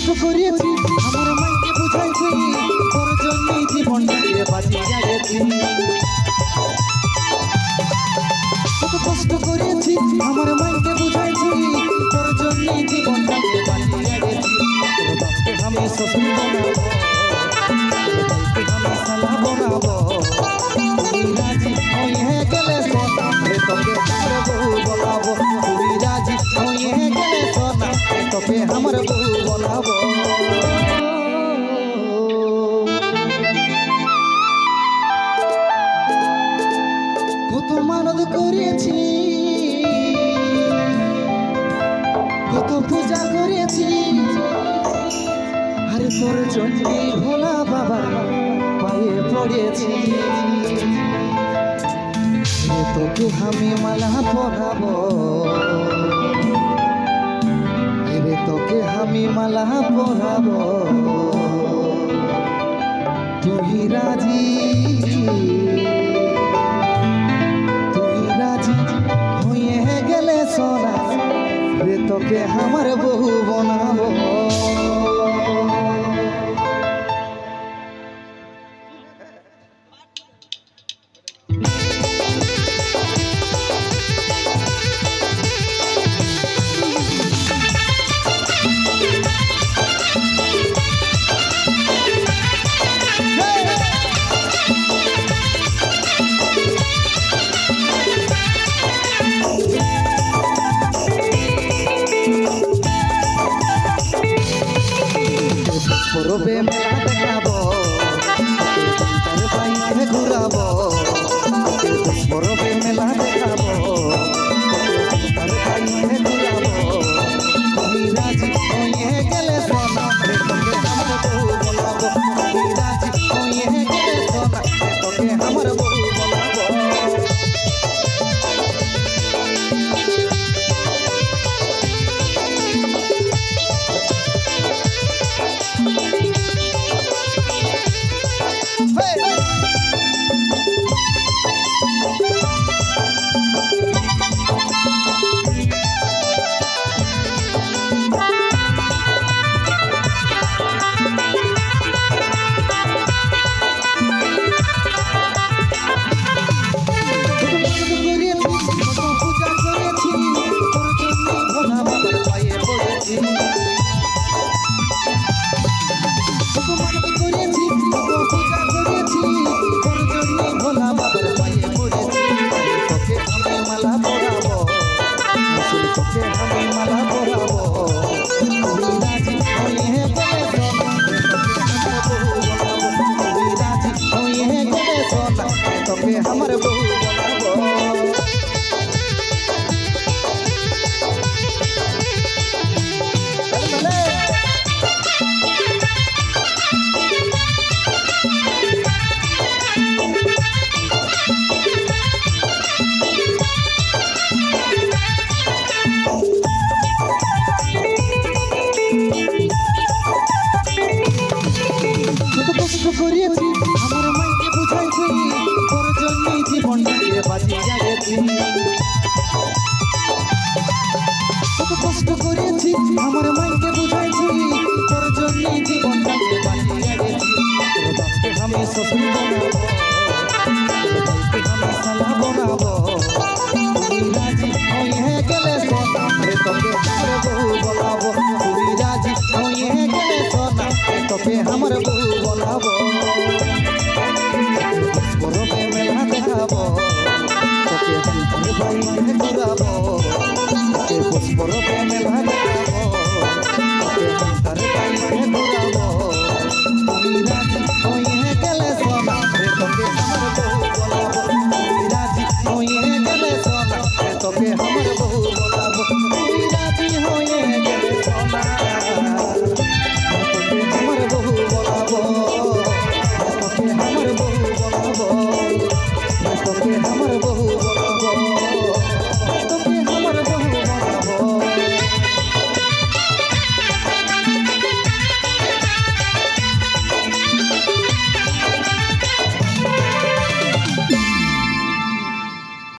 কষ্ট করিয়েছি আমার মাইকে বুঝাইছি তোর জন্যই জীবনটাকে বাঁচিয়ে গেছি কত কষ্ট করিয়েছি আমার মাইকে বুঝাইছি তোর জন্যই জীবনটাকে বাঁচিয়ে গেছি তোর বাপকে আমি শ্বশুর বানাবো তোর ভাইকে আমি শালা বানাবো তুই রাজি হয়ে গেলে সোনা রে তোকে আমার বউ বানাবো তুই রাজি হয়ে গেলে সোনা রে তোকে আমার বউ বানাবো কত মানত করেছি কত পূজা করেছি আরে তোর জন্য ভোলা বাবার পায়ে পড়েছি তোকে আমি মালা পরাবো রে তোকে আমি মালা পরাবো তুই রাজি হয়ে গেলে সোনা রে তোকে আমার বহু বানাবো পরবে মেলা দেখাবো তার বাইকে ঘুরাবো পরবে মেলা দেখাবো তার বাইকে ঘুরাবো তুমি রাজি হয়ে গেলে সোনা রে তোকে আমার বউ বানাবো তুমি রাজি হয়ে গেলে সোনা রে তোকে আমার বউ বানাবো আমার বউ বানাবো কত কষ্ট করিয়েছি আমার মাইকে বুঝাইছি তোর জন্যই জীবনটাকে বাঁচিয়ে গেছি কত কষ্ট করিয়েছি আমার মাইকে বুঝাইছি তোর জন্যই জীবনটাকে বাঁচিয়ে গেছি তোর বাপকে আমি শ্বশুর বানাবো তোর ভাইকে আমি শালা বানাবো তুই রাজি হয়ে গেলে সোনা রে তোকে আমার বউ বানাবো তুই রাজি হয়ে গেলে সোনা রে তোকে আমার বউ বানাবো পরবে মেলা দেখাবো তোকে